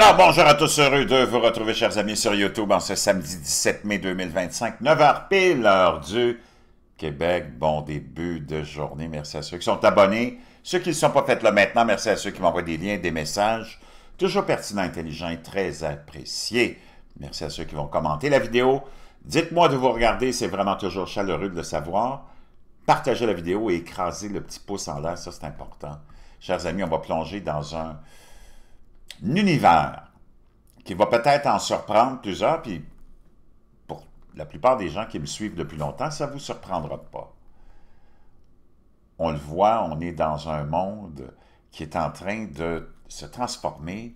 Alors, bonjour à tous, heureux de vous retrouver, chers amis, sur YouTube en ce samedi 17 mai 2025, 9h pile, l'heure du Québec. Bon début de journée. Merci à ceux qui sont abonnés. Ceux qui ne sont pas faits là maintenant, merci à ceux qui m'envoient des liens, des messages. Toujours pertinents, intelligents et très appréciés. Merci à ceux qui vont commenter la vidéo. Dites-moi de vous regarder, c'est vraiment toujours chaleureux de le savoir. Partagez la vidéo et écrasez le petit pouce en l'air, ça c'est important. Chers amis, on va plonger dans un univers qui va peut-être en surprendre plusieurs, puis pour la plupart des gens qui me suivent depuis longtemps, ça ne vous surprendra pas. On le voit, on est dans un monde qui est en train de se transformer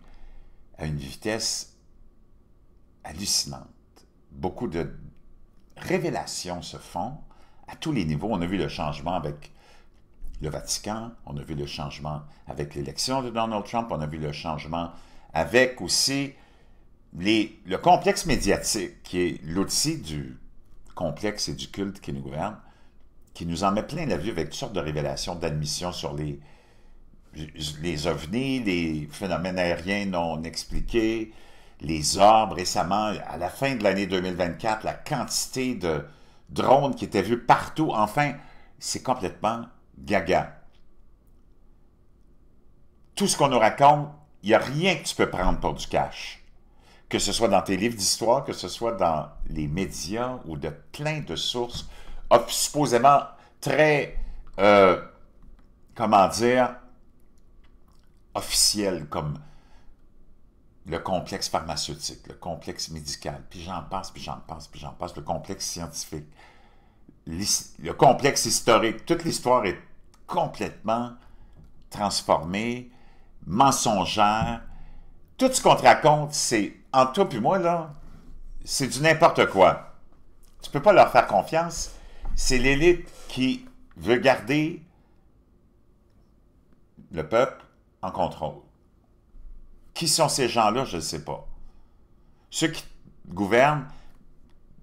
à une vitesse hallucinante. Beaucoup de révélations se font à tous les niveaux. On a vu le changement avec le Vatican, on a vu le changement avec l'élection de Donald Trump, on a vu le changement avec aussi le complexe médiatique, qui est l'outil du complexe et du culte qui nous gouverne, qui nous en met plein la vue avec toutes sortes de révélations, d'admissions sur les ovnis, les phénomènes aériens non expliqués, les orbes. Récemment, à la fin de l'année 2024, la quantité de drones qui étaient vus partout, enfin, c'est complètement gaga. Tout ce qu'on nous raconte, il n'y a rien que tu peux prendre pour du cash. Que ce soit dans tes livres d'histoire, que ce soit dans les médias ou de plein de sources supposément très, comment dire, officielles, comme le complexe pharmaceutique, le complexe médical, puis j'en passe, puis j'en passe, puis j'en passe, le complexe scientifique, le complexe historique. Toute l'histoire est complètement transformée, mensongère. Tout ce qu'on te raconte, c'est, entre toi et moi, là, c'est du n'importe quoi. Tu ne peux pas leur faire confiance. C'est l'élite qui veut garder le peuple en contrôle. Qui sont ces gens-là, je ne sais pas. Ceux qui gouvernent,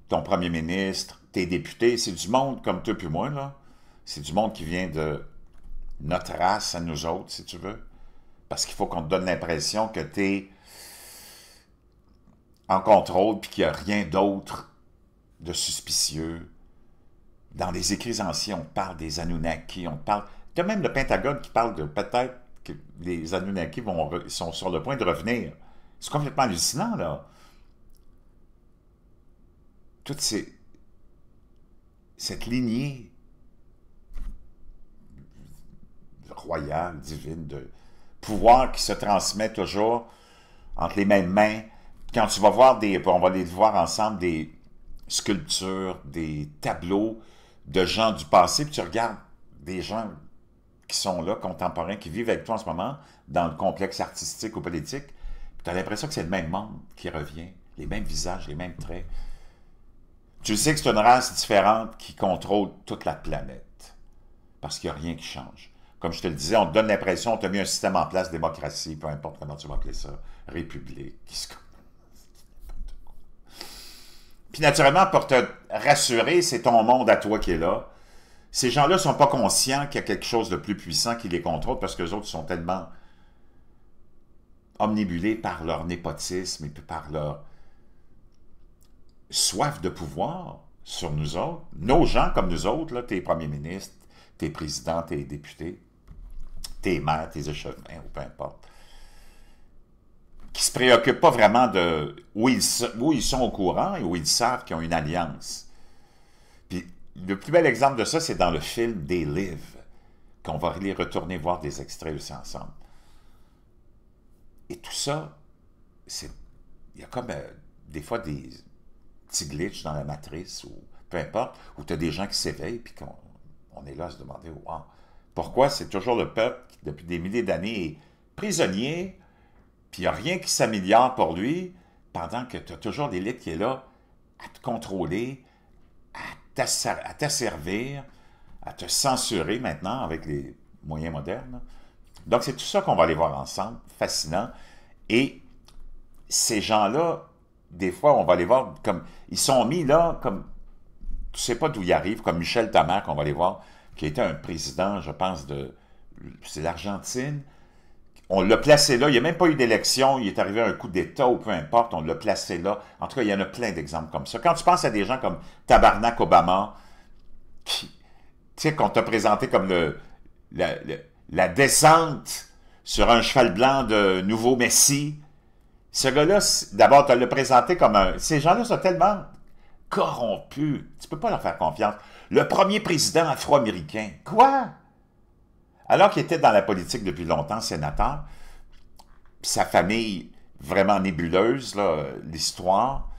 ton premier ministre, tes députés, c'est du monde comme toi et moi, là. C'est du monde qui vient de notre race à nous autres, si tu veux. Parce qu'il faut qu'on te donne l'impression que tu es en contrôle puis qu'il n'y a rien d'autre de suspicieux. Dans les écrits anciens, on parle des Anunnaki, on parle... Tu as même le Pentagone qui parle de peut-être que les Anunnaki sont sur le point de revenir. C'est complètement hallucinant, là. Toute cette lignée royale, divine, de pouvoir qui se transmet toujours entre les mêmes mains. Quand tu vas voir on va les voir ensemble, des sculptures, des tableaux de gens du passé, puis tu regardes des gens qui sont là, contemporains, qui vivent avec toi en ce moment, dans le complexe artistique ou politique, puis tu as l'impression que c'est le même monde qui revient, les mêmes visages, les mêmes traits. Tu sais que c'est une race différente qui contrôle toute la planète, parce qu'il n'y a rien qui change. Comme je te le disais, on te donne l'impression, on t'a mis un système en place, démocratie, peu importe comment tu vas appeler ça, république, Puis naturellement, pour te rassurer, c'est ton monde à toi qui est là. Ces gens-là ne sont pas conscients qu'il y a quelque chose de plus puissant qui les contrôle parce que les autres sont tellement omnibulés par leur népotisme et puis par leur soif de pouvoir sur nous autres. Nos gens comme nous autres, là, tes premiers ministres, tes présidents, tes députés, tes maires, tes échevins, ou peu importe, qui ne se préoccupent pas vraiment de où ils sont au courant et où ils savent qu'ils ont une alliance. Puis le plus bel exemple de ça, c'est dans le film They Live, qu'on va aller retourner voir des extraits aussi ensemble. Et tout ça, il y a comme des fois des petits glitches dans la matrice, ou peu importe, où tu as des gens qui s'éveillent, puis qu'on est là à se demander, wow, pourquoi c'est toujours le peuple qui, depuis des milliers d'années, est prisonnier, puis il n'y a rien qui s'améliore pour lui, pendant que tu as toujours l'élite qui est là à te contrôler, à t'asservir, à te censurer maintenant avec les moyens modernes. Donc, c'est tout ça qu'on va aller voir ensemble, fascinant. Et ces gens-là, des fois, on va les voir comme... Ils sont mis là, comme... Tu sais pas d'où ils arrivent, comme Michel Tamac, qu'on va les voir, qui était un président, je pense, c'est l'Argentine, On l'a placé là, il n'y a même pas eu d'élection, il est arrivé un coup d'État ou peu importe, on l'a placé là. En tout cas, il y en a plein d'exemples comme ça. Quand tu penses à des gens comme Tabarnak Obama, qui, tu sais, qu'on t'a présenté comme la, le- la descente sur un cheval blanc de nouveau Messie, ce gars-là, d'abord, tu l'as présenté comme un... Ces gens-là sont tellement corrompus, tu peux pas leur faire confiance. Le premier président afro-américain, quoi? Alors qu'il était dans la politique depuis longtemps, sénateur, sa famille vraiment nébuleuse, l'histoire,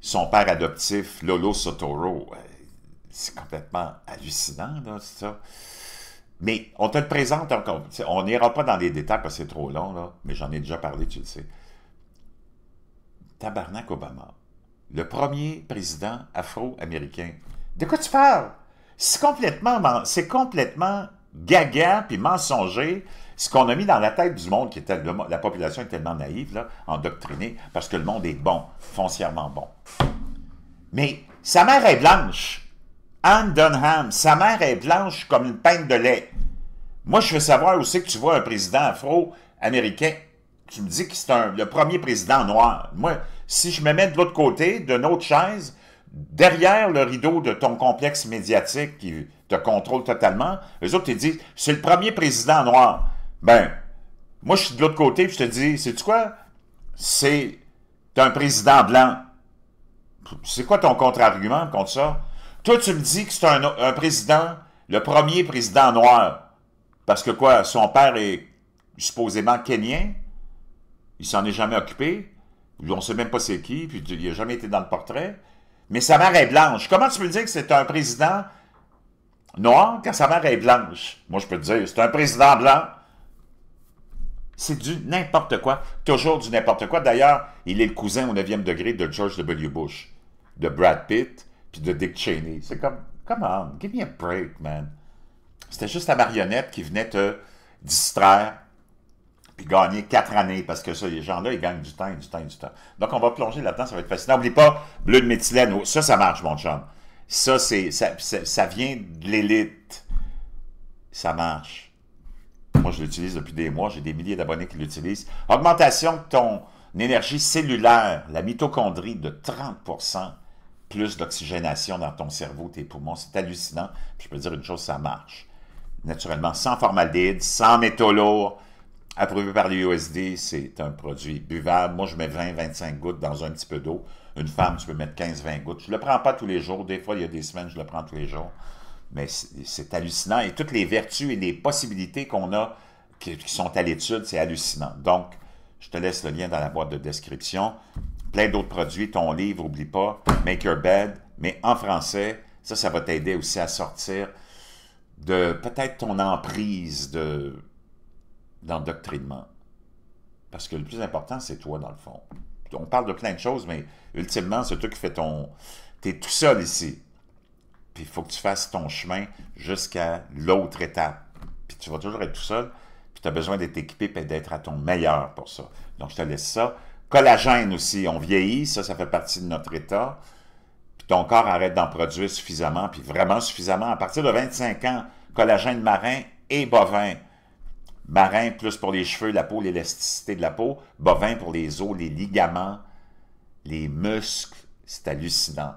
son père adoptif, Lolo Sotoro, c'est complètement hallucinant, là, c'est ça. Mais on te le présente encore. On n'ira pas dans les détails parce que c'est trop long, là, mais j'en ai déjà parlé, tu le sais. Tabarnak Obama, le premier président afro-américain. De quoi tu parles? C'est complètement gaga puis mensonger ce qu'on a mis dans la tête du monde, qui était la population est tellement naïve, là, endoctrinée, parce que le monde est bon, foncièrement bon. Mais sa mère est blanche. Anne Dunham, sa mère est blanche comme une pinte de lait. Moi, je veux savoir aussi que tu vois un président afro-américain. Tu me dis que c'est le premier président noir. Moi, si je me mets de l'autre côté, d'une autre chaise, derrière le rideau de ton complexe médiatique qui te contrôle totalement, eux autres te disent, c'est le premier président noir. Ben, moi, je suis de l'autre côté, puis je te dis, sais-tu quoi? C'est un président blanc. C'est quoi ton contre-argument contre ça? Toi, tu me dis que c'est un président, le premier président noir. Parce que quoi, son père est supposément kenyan, il s'en est jamais occupé, on ne sait même pas c'est qui, puis il n'a jamais été dans le portrait, mais sa mère est blanche. Comment tu peux dire que c'est un président noir quand sa mère est blanche? Moi, je peux te dire, c'est un président blanc. C'est du n'importe quoi, toujours du n'importe quoi. D'ailleurs, il est le cousin au 9e degré de George W. Bush, de Brad Pitt, puis de Dick Cheney. C'est comme, come on, give me a break, man. C'était juste la marionnette qui venait te distraire puis gagner 4 années, parce que ça, les gens-là, ils gagnent du temps, du temps, du temps. Donc, on va plonger là-dedans, ça va être fascinant. N'oublie pas, bleu de méthylène, ça marche, mon chum. Ça vient de l'élite. Ça marche. Moi, je l'utilise depuis des mois, j'ai des milliers d'abonnés qui l'utilisent. Augmentation de ton énergie cellulaire, la mitochondrie de 30%, plus d'oxygénation dans ton cerveau, tes poumons, c'est hallucinant. Puis je peux te dire une chose, ça marche. Naturellement, sans formaldéhyde, sans métaux lourds, approuvé par l'USD, c'est un produit buvable. Moi, je mets 20-25 gouttes dans un petit peu d'eau. Une femme, tu peux mettre 15-20 gouttes. Je ne le prends pas tous les jours. Des fois, il y a des semaines, je le prends tous les jours. Mais c'est hallucinant. Et toutes les vertus et les possibilités qu'on a qui sont à l'étude, c'est hallucinant. Donc, je te laisse le lien dans la boîte de description. Plein d'autres produits. Ton livre, n'oublie pas, Make Your Bed, mais en français. Ça va t'aider aussi à sortir de peut-être ton emprise d'endoctrinement. Parce que le plus important, c'est toi, dans le fond. On parle de plein de choses, mais ultimement, c'est toi qui fais ton... T'es tout seul ici. Puis il faut que tu fasses ton chemin jusqu'à l'autre étape. Puis tu vas toujours être tout seul, puis tu as besoin d'être équipé et d'être à ton meilleur pour ça. Donc, je te laisse ça. Collagène aussi, on vieillit, ça fait partie de notre état. Puis ton corps arrête d'en produire suffisamment, puis vraiment suffisamment. À partir de 25 ans, collagène marin et bovin. Marin, plus pour les cheveux, la peau, l'élasticité de la peau. Bovin pour les os, les ligaments, les muscles. C'est hallucinant.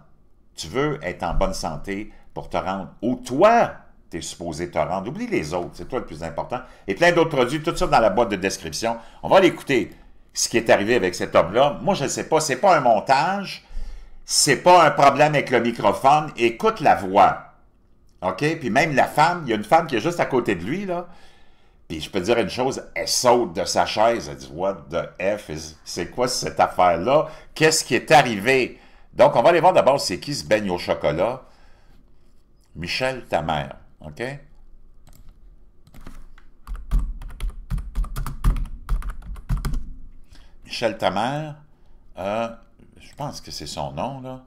Tu veux être en bonne santé pour te rendre où toi, tu es supposé te rendre. Oublie les autres, c'est toi le plus important. Et plein d'autres produits, tout ça dans la boîte de description. On va aller écouter ce qui est arrivé avec cet homme-là. Moi, je ne sais pas, c'est pas un montage, c'est pas un problème avec le microphone. Écoute la voix. OK? Puis même la femme, il y a une femme qui est juste à côté de lui, là. Puis je peux te dire une chose, elle saute de sa chaise, elle dit « What the F, c'est quoi cette affaire-là? Qu'est-ce qui est arrivé? » Donc, on va aller voir d'abord c'est qui se baigne au chocolat. Michel, ta mère, OK? Michel, ta mère, je pense que c'est son nom, là.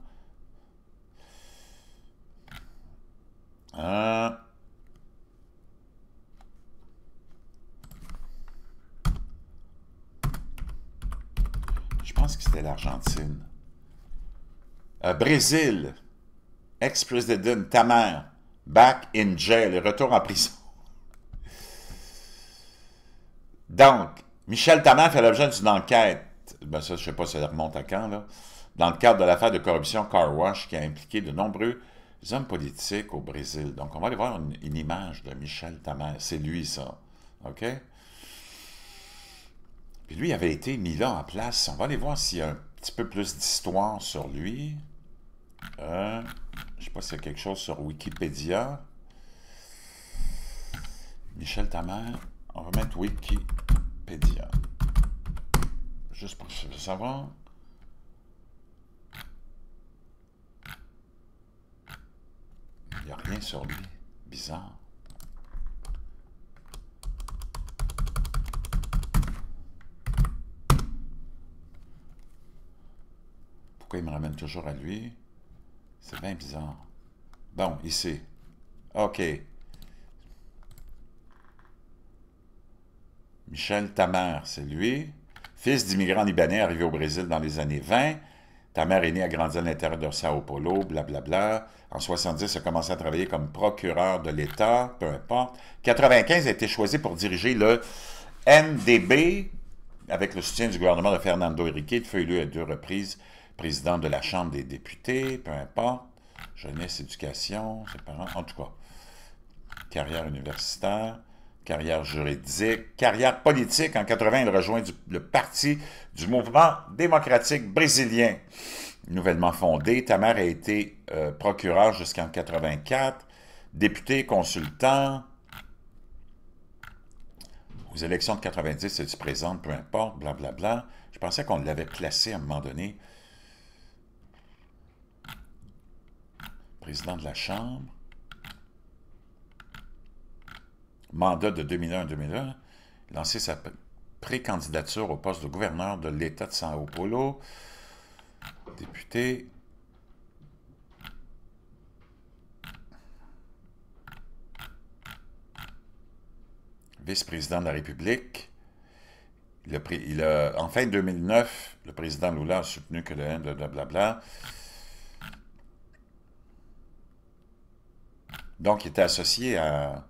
Je pense que c'était l'Argentine. Brésil, ex-président, ta mère, back in jail, retour en prison. Donc, Michel Tamar fait l'objet d'une enquête. Ben ça, je ne sais pas si ça remonte à quand, là. Dans le cadre de l'affaire de corruption Car Wash qui a impliqué de nombreux hommes politiques au Brésil. Donc, on va aller voir une image de Michel Tamar. C'est lui, ça. OK? Puis lui, il avait été mis là en place. On va aller voir s'il y a un petit peu plus d'histoire sur lui. Je ne sais pas s'il y a quelque chose sur Wikipédia. Michel Tamar. On va mettre Wikipédia. Juste pour savoir. Il n'y a rien sur lui. Bizarre. Pourquoi il me ramène toujours à lui? C'est bien bizarre. Bon, ici. OK. Michel Tamar, c'est lui. Fils d'immigrants libanais arrivés au Brésil dans les années 20. Tamar est né et a grandi à l'intérieur de Sao Paulo, blablabla. En 70, il a commencé à travailler comme procureur de l'État, peu importe. 95, il a été choisi pour diriger le MDB, avec le soutien du gouvernement de Fernando Henrique. Il fut élu à 2 reprises président de la Chambre des députés, peu importe. Jeunesse, éducation, ses parents, en tout cas. Carrière universitaire, carrière juridique, carrière politique. En 80, il rejoint le parti du mouvement démocratique brésilien. Nouvellement fondé, Tamar a été procureur jusqu'en 84, député, consultant. Aux élections de 90, il se présente, peu importe, blablabla. Je pensais qu'on l'avait placé à un moment donné. Président de la Chambre. Mandat de 2001-2001. Lancé sa pré-candidature au poste de gouverneur de l'État de Sao Paulo. Député. Vice-président de la République. En fin 2009, le président Lula a soutenu que le N de blablabla. Donc, il était associé à...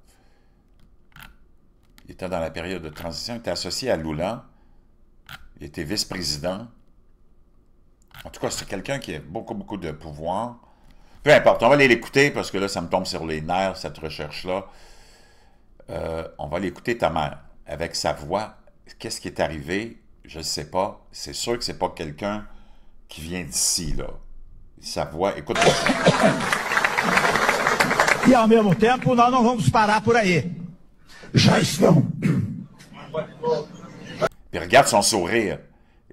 Il était dans la période de transition, il était associé à Lula. Il était vice-président. En tout cas, c'est quelqu'un qui a beaucoup, beaucoup de pouvoir. Peu importe, on va aller l'écouter parce que là, ça me tombe sur les nerfs, cette recherche-là. On va l'écouter, Tamar, avec sa voix. Qu'est-ce qui est arrivé? Je ne sais pas. C'est sûr que c'est pas quelqu'un qui vient d'ici, là. Sa voix, écoute-moi ça. E ao mesmo tempo, nós não vamos parar por aí. Já estão. Puis regarde son sourire.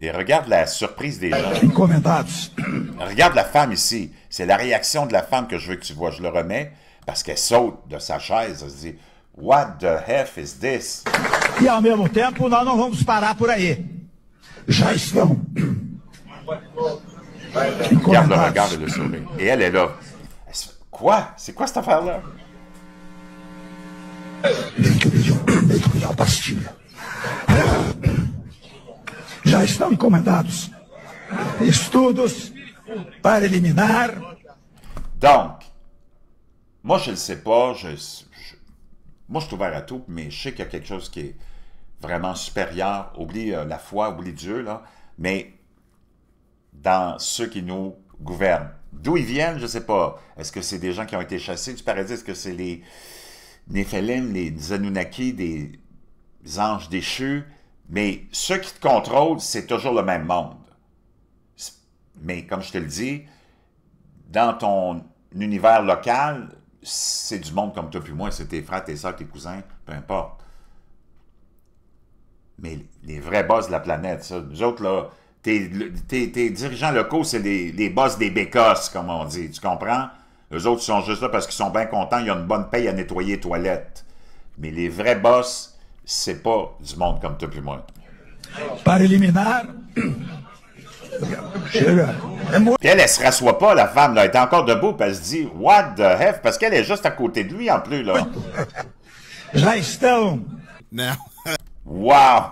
Et regarde la surprise des gens. Encomendados. Regarde la femme ici. C'est la réaction de la femme que je veux que tu vois. Je le remets parce qu'elle saute de sa chaise. Elle se dit, « What the F is this? » E ao mesmo tempo, nós não vamos parar por aí. Já estão. Regarde le regard et le sourire. Et elle est là. Elle se fait, quoi? C'est quoi cette affaire-là? Dentro da pastilha. Já estão encomendados estudos para eliminar. Donc, moi, je ne le sais pas. Moi, je suis ouvert à tout, mais je sais qu'il y a quelque chose qui est vraiment supérieur. Oublie la foi, oublie Dieu, là. Mais dans ceux qui nous gouvernent. D'où ils viennent, je ne sais pas. Est-ce que c'est des gens qui ont été chassés du paradis? Est-ce que c'est les Néphilim, les Anunnaki, des anges déchus? Mais ceux qui te contrôlent, c'est toujours le même monde. Mais comme je te le dis, dans ton univers local, c'est du monde comme toi puis moi, c'est tes frères, tes soeurs, tes cousins, peu importe. Mais les vrais boss de la planète, ça, nous autres, là, tes dirigeants locaux, c'est les boss des bécosses, comme on dit, tu comprends? Eux autres, ils sont juste là parce qu'ils sont bien contents, ils ont une bonne paye à nettoyer les toilettes. Mais les vrais boss, c'est pas du monde comme toi puis moi. Para eliminar. Chega. Puis elle se rassoit pas, la femme, là. Elle est encore debout, puis elle se dit, what the F? Parce qu'elle est juste à côté de lui, en plus, là. Já estão. Now. Wow!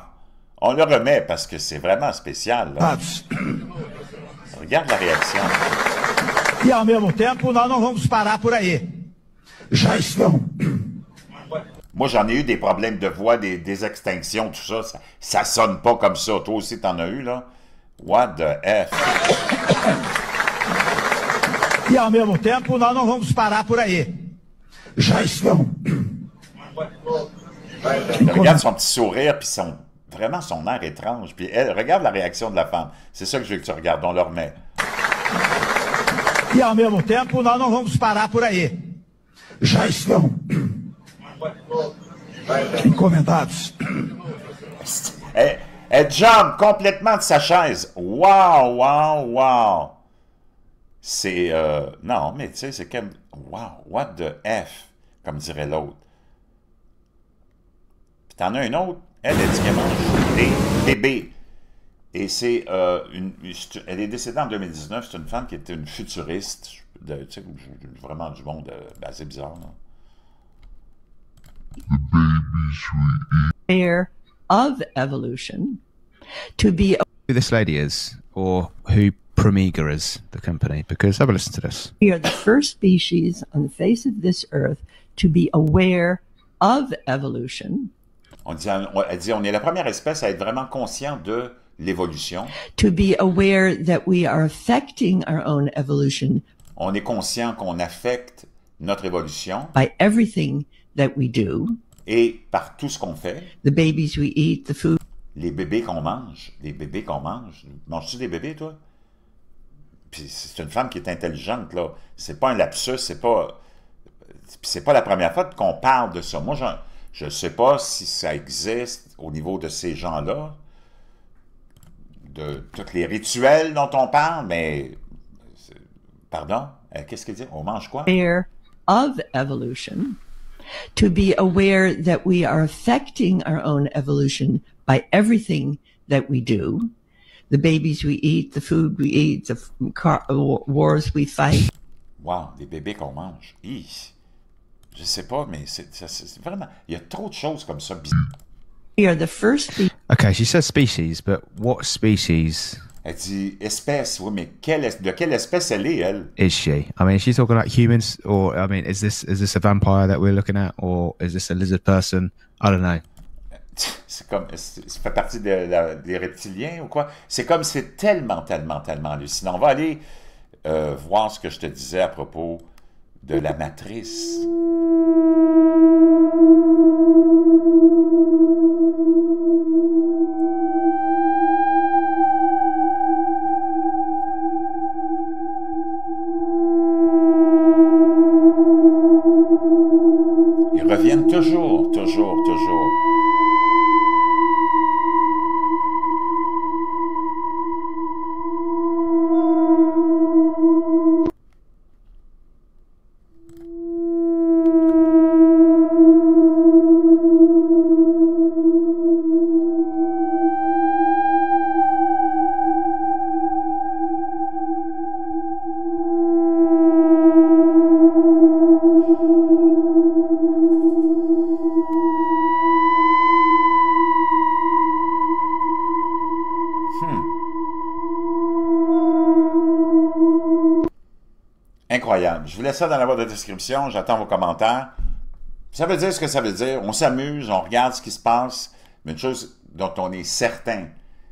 On le remet parce que c'est vraiment spécial, là. Regarde la réaction. E ao mesmo tempo, nós não vamos parar por aí. Já estão. Moi, j'en ai eu des problèmes de voix, des extinctions, tout ça. Ça sonne pas comme ça. Toi aussi, t'en as eu, là? What the F? E ao mesmo tempo, nós não vamos parar por aí. Já estão. Regarde son petit sourire, puis vraiment son air étrange. Puis elle, regarde la réaction de la femme. C'est ça que je veux que tu regardes. On le remet. E ao mesmo tempo, nós não vamos parar por aí. Já estão encomendados. Elle jump complètement de sa chaise. Wow, wow, wow. C'est... non, mais tu sais, c'est comme... Wow, what the F, comme dirait l'autre. Puis t'en as une autre, elle dit qu'elle mange des bébés. Et c'est elle est décédée en 2019, c'est une femme qui était une futuriste, tu sais, vraiment du monde assez bizarre, là. Of evolution to be Who this lady is, or who Promega is, the company, because have a listen to this. we are the first species on the face of this earth to be aware of evolution, Elle dit, on est la première espèce à être vraiment conscient de l'évolution. to be aware that we are affecting our own evolution On est conscient qu'on affecte notre évolution by everything that we do, et par tout ce qu'on fait, the babies we eat, the food les bébés qu'on mange, Manges-tu des bébés, toi? Puis c'est une femme qui est intelligente, là. C'est pas un lapsus, c'est pas la première fois qu'on parle de ça. Moi, je ne sais pas si ça existe au niveau de ces gens-là, de tous les rituels dont on parle, mais... Pardon? Qu'est-ce qu'elle dit? On mange quoi? aware of evolution, to be aware that we are affecting our own evolution by everything that we do, the babies we eat, the food we eat, the wars we fight. Wow, des bébés qu'on mange. Hi. Je sais pas, mais c'est vraiment... Il y a trop de choses comme ça bizarres. We are the first species Okay, she says species, but what species Elle dit espèce, oui, mais de quelle espèce elle est, elle? is she? I mean, is she talking about humans, or I mean, is this a vampire that we're looking at, or is this a lizard person? I don't know. C'est comme, ça fait partie des reptiliens ou quoi? C'est comme, c'est tellement, tellement, tellement hallucinant. On va aller voir ce que je te disais à propos de la matrice. Ils reviennent toujours, toujours, toujours. Incroyable. Je vous laisse ça dans la boîte de description. J'attends vos commentaires. Ça veut dire ce que ça veut dire. On s'amuse, on regarde ce qui se passe. Mais une chose dont on est certain,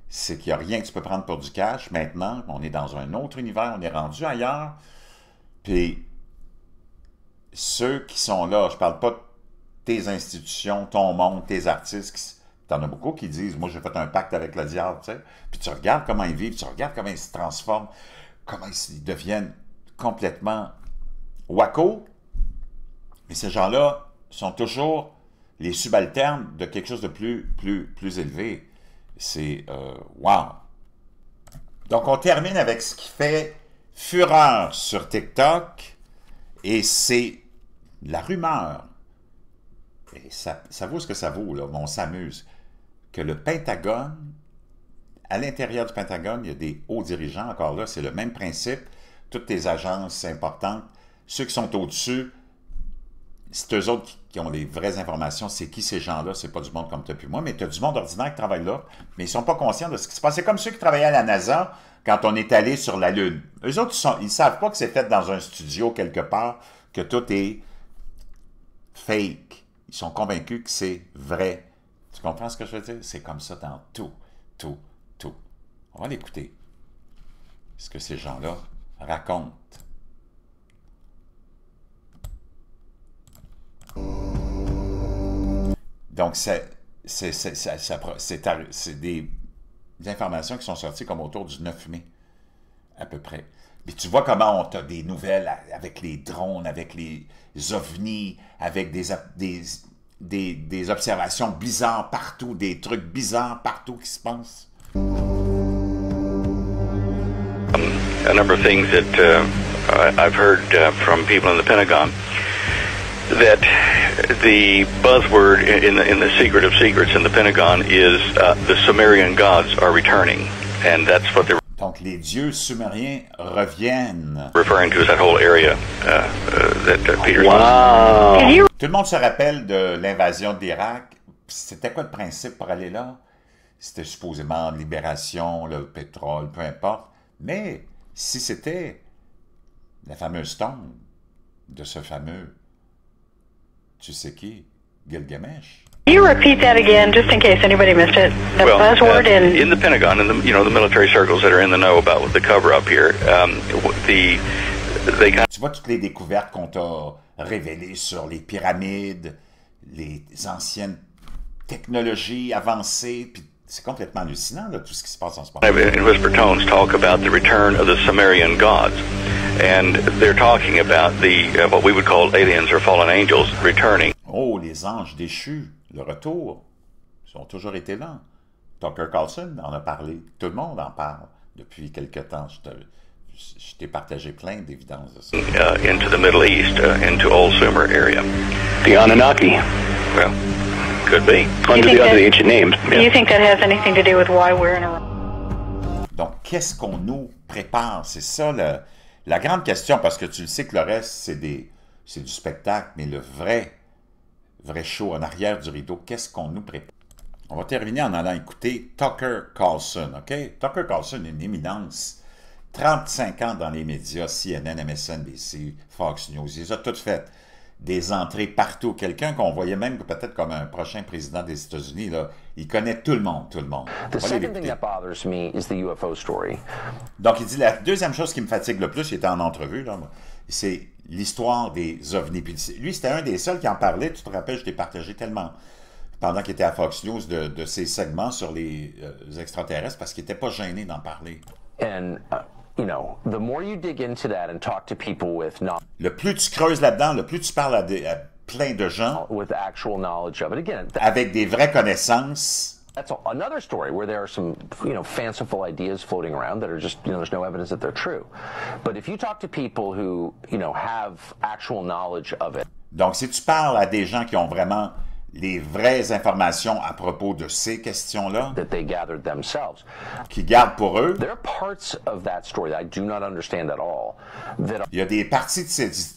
c'est qu'il n'y a rien que tu peux prendre pour du cash. Maintenant, on est dans un autre univers, on est rendu ailleurs. Puis, ceux qui sont là, je ne parle pas de tes institutions, ton monde, tes artistes. T'en as beaucoup qui disent, moi j'ai fait un pacte avec le diable, tu sais. Puis tu regardes comment ils vivent, tu regardes comment ils se transforment, comment ils deviennent complètement wacko. Mais ces gens-là sont toujours les subalternes de quelque chose de plus élevé. C'est wow. Donc on termine avec ce qui fait fureur sur TikTok, et c'est la rumeur. Et ça vaut ce que ça vaut, là, mais on s'amuse. Que le Pentagone, à l'intérieur du Pentagone, il y a des hauts dirigeants, encore là, c'est le même principe. Toutes les agences importantes, ceux qui sont au-dessus, c'est eux autres qui ont les vraies informations. C'est qui ces gens-là? C'est pas du monde comme toi puis moi, mais tu as du monde ordinaire qui travaille là, mais ils sont pas conscients de ce qui se passe. C'est comme ceux qui travaillaient à la NASA quand on est allé sur la Lune. Eux autres, ils savent pas que c'est fait dans un studio quelque part, que tout est fake. ils sont convaincus que c'est vrai. Tu comprends ce que je veux dire? C'est comme ça dans tout, tout, tout. On va l'écouter. Ce que ces gens-là racontent. Donc, c'est des informations qui sont sorties comme autour du 9 mai, à peu près. Mais tu vois comment on a des nouvelles avec les drones, avec les ovnis, avec des observations bizarres partout, des trucs bizarres partout qui se passent. A number of things that I've heard from people in the Pentagon, that the buzzword in the secret of secrets in the Pentagon is the Sumerian gods are returning, and that's what they're Donc les dieux sumériens reviennent. referring to as that whole area that Peter. Wow. Tout le monde se rappelle de l'invasion de l'Irak. C'était quoi le principe pour aller là? C'était supposément libération, le pétrole, peu importe. Mais si c'était la fameuse tombe de ce fameux, tu sais qui, Gilgamesh. Can you repeat that again, just in case anybody missed it? The buzzword in the Pentagon, and the military circles that are in the know about the cover-up here, Tu vois toutes les découvertes qu'on t'a révélées sur les pyramides, les anciennes technologies avancées, puis c'est complètement hallucinant, là, tout ce qui se passe en ce moment. In whisper tones, talk about the return of the Sumerian gods, and they're talking about the what we would call aliens or fallen angels returning. Oh, les anges déchus, le retour, ils ont toujours été là. Tucker Carlson en a parlé, tout le monde en parle depuis quelque temps. Je t'ai partagé plein d'évidences de ça. Into the Middle East, into Old Sumer area. The Anunnaki. Well, could be. Under the other ancient names. Do you think that has anything to do with why we're in a... Donc, qu'est-ce qu'on nous prépare? C'est ça la grande question, parce que tu le sais que le reste, c'est du spectacle, mais le vrai show en arrière du rideau, qu'est-ce qu'on nous prépare? On va terminer en allant écouter Tucker Carlson, OK? Tucker Carlson est une éminence. 35 ans dans les médias, CNN, MSNBC, Fox News, il a toutes fait des entrées partout. Quelqu'un qu'on voyait même peut-être comme un prochain président des États-Unis, là, il connaît tout le monde, tout le monde. The second thing that bothers me is the UFO story. Donc, il dit, la deuxième chose qui me fatigue le plus, il était en entrevue, là, c'est l'histoire des ovnis. Puis, lui, c'était un des seuls qui en parlait. Tu te rappelles, je t'ai partagé tellement, pendant qu'il était à Fox News, de ses segments sur les extraterrestres, parce qu'il n'était pas gêné d'en parler. And, you know, the more you dig into that and talk to people with le plus tu creuses là-dedans, le plus tu parles à plein de gens with actual knowledge of it. Again, avec des vraies connaissances. That's another story where there are some, you know, fanciful ideas floating around that are just, you know, there's no evidence that they're true. But if you talk to people who, you know, have actual knowledge of it. Donc, si tu parles à des gens qui ont vraiment les vraies informations à propos de ces questions-là, that they gathered themselves, qui gardent pour eux, there are parts of that story that I do not understand at all. Il y a des parties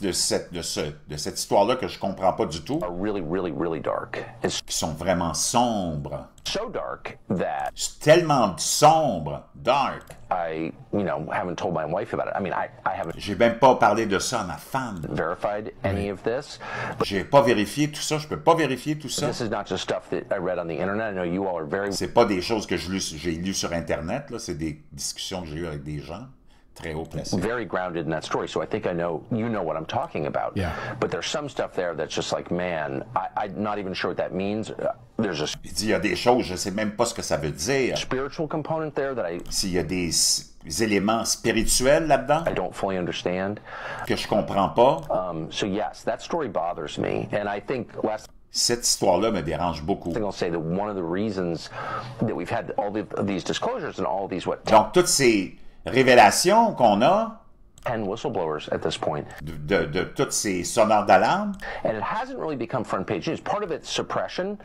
de cette histoire-là que je comprends pas du tout, are really, really, really dark. It's qui sont vraiment sombres. so dark that Tellement sombre, dark. I, you know, haven't told my wife about it. I mean, I haven't J'ai même pas parlé de ça à ma femme. verified any of this. J'ai pas vérifié tout ça, je peux pas vérifier tout ça. This is not just stuff that I read on the internet. I know you all are very C'est pas des choses que j'ai lues sur Internet, là, c'est des discussions que j'ai eues avec des gens très haut placés. very grounded in that story, so I think I know you know what I'm talking about. Yeah. But there's some stuff there that's just like, man, I'm not even sure what that means. There's a Il dit, il y a des choses, je sais même pas ce que ça veut dire. spiritual component there that S'il y a des éléments spirituels là-dedans I don't fully understand. que je comprends pas, So yes, that story bothers me, and I think last cette histoire-là me dérange beaucoup. thing I'll say that one of the reasons that we've had all these disclosures and all these Donc, toutes ces révélations qu'on a 10 whistleblowers at this point, de toutes ces sonneurs d'alarme, and it hasn't really become front page news. Part of it's suppression.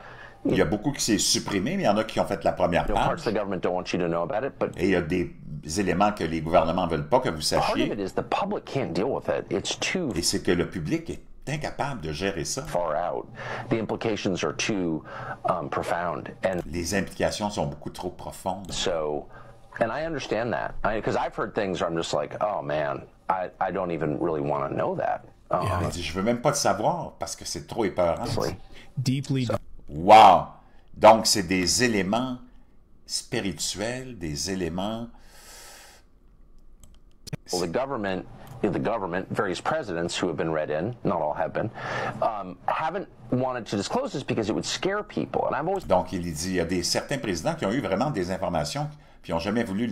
il y a beaucoup qui s'est supprimé, mais il y en a qui ont fait la première You know, parts page. of the government don't want you to know about it, but Et il y a des éléments que les gouvernements veulent pas que vous part of it sachiez. is the public can't deal with it. It's too Et c'est que le public est incapable de gérer ça. far out. The implications are too profound, and Les implications sont beaucoup trop profondes. so, and I understand that because I've heard things where I'm just like, oh man, I don't even really want to know that. Il dit, je veux même pas le savoir parce que c'est trop épeurant. Deeply. Wow! Donc, c'est des éléments spirituels, des éléments... Well, the government, various presidents who have been read in, not all have been, haven't wanted to disclose this because it would scare people. And I've always... Donc, il dit, il y a certains présidents qui ont eu vraiment des informations puis n'ont jamais voulu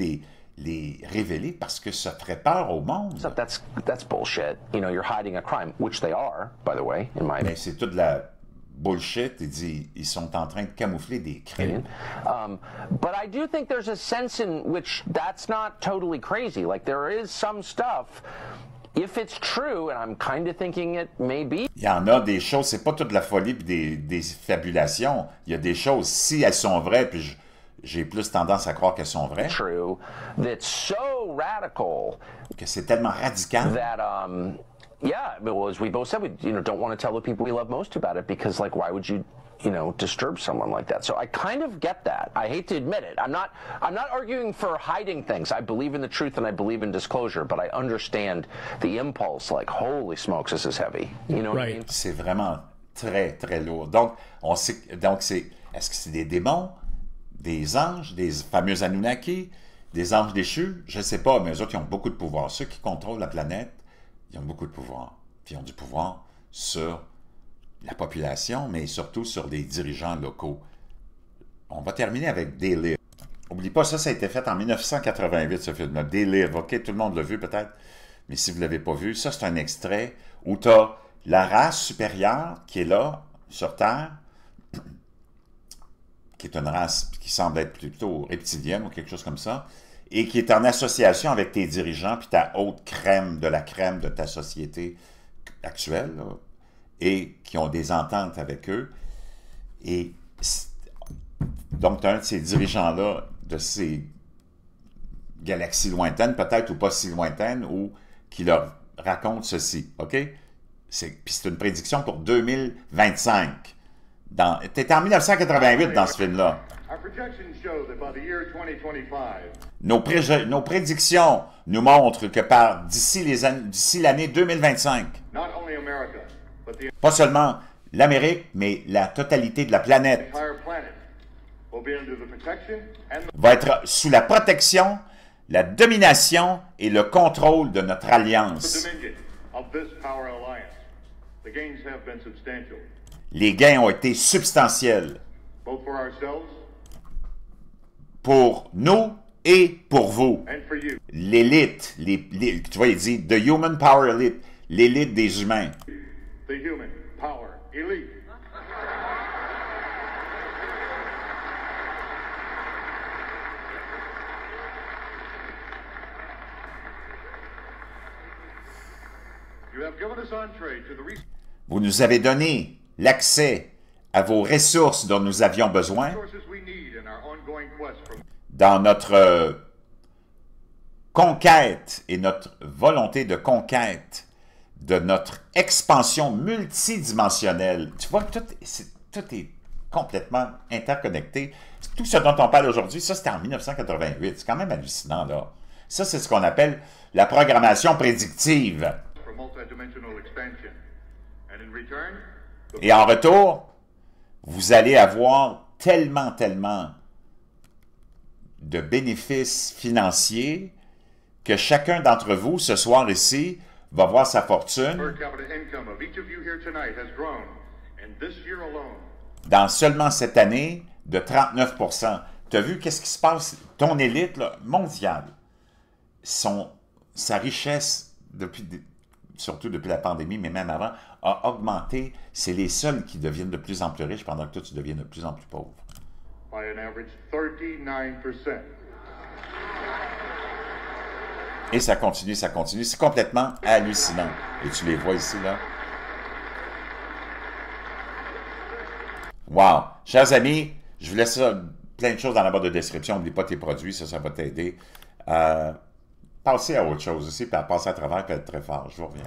les révéler parce que ça ferait peur au monde. So that's bullshit. You know, you're hiding a crime, which they are, by the way, in my opinion. Mais c'est toute la bullshit. Il dit, ils sont en train de camoufler des crimes. But I do think there's a sense in which that's not totally crazy. Like, there is some stuff, if it's true, and I'm kind of thinking it may be. Il y en a des choses, c'est pas toute la folie puis des fabulations. Il y a des choses, si elles sont vraies, puis j'ai plus tendance à croire qu'elles sont vraies. True, that's so radical. Que c'est tellement radical. That, yeah, well, as we both said, we don't want to tell the people we love most about it because, like, why would you, disturb someone like that? So I kind of get that. I hate to admit it. I'm not arguing for hiding things. I believe in the truth and I believe in disclosure, but I understand the impulse. Like, holy smokes, this is heavy. You know what I mean? C'est vraiment très, très lourd. Donc, est-ce que c'est des démons, des anges, des fameux Anunnaki, des anges déchus? Je ne sais pas, mais eux autres, ils ont beaucoup de pouvoir. Ceux qui contrôlent la planète, ils ont beaucoup de pouvoir. Puis ils ont du pouvoir sur la population, mais surtout sur des dirigeants locaux. On va terminer avec They Live. N'oublie pas, ça a été fait en 1988, ce film-là. They Live, OK? Tout le monde l'a vu peut-être, mais si vous ne l'avez pas vu, ça c'est un extrait où tu as la race supérieure qui est là, sur Terre, qui est une race qui semble être plutôt reptilienne ou quelque chose comme ça, et qui est en association avec tes dirigeants puis ta haute crème de ta société actuelle, là, et qui ont des ententes avec eux. Et donc, tu as un de ces dirigeants-là, de ces galaxies lointaines, peut-être ou pas si lointaines, ou qui leur raconte ceci, OK? Puis c'est une prédiction pour 2025. Tu étais en 1988 dans ce film-là. Nos prédictions nous montrent que d'ici l'année 2025, pas seulement l'Amérique, mais la totalité de la planète va être sous la protection, la domination et le contrôle de notre alliance. Les gains ont été substantiels pour nous et pour vous. L'élite, tu vois, il dit « The Human Power Elite », l'élite des humains. The Human Power Elite. Vous nous avez donné l'accès à vos ressources dont nous avions besoin dans notre conquête et notre volonté de conquête de notre expansion multidimensionnelle. Tu vois, tout est complètement interconnecté. Tout ce dont on parle aujourd'hui, ça c'était en 1988. C'est quand même hallucinant, là. Ça, c'est ce qu'on appelle la programmation prédictive. Et en retour, vous allez avoir tellement de bénéfices financiers que chacun d'entre vous, ce soir ici, va voir sa fortune dans seulement cette année de 39%. Tu as vu qu'est-ce qui se passe? Ton élite là, mondiale, sa richesse, surtout depuis la pandémie, mais même avant, a augmenté. C'est les seuls qui deviennent de plus en plus riches pendant que toi, tu deviens de plus en plus pauvre. By an average 39%. Et ça continue. C'est complètement hallucinant. Et tu les vois ici, là. Wow! Chers amis, je vous laisse plein de choses dans la barre de description. N'oublie pas tes produits, ça va t'aider. Passez à autre chose aussi, puis à passer à travers, puis à être très fort. Je vous reviens.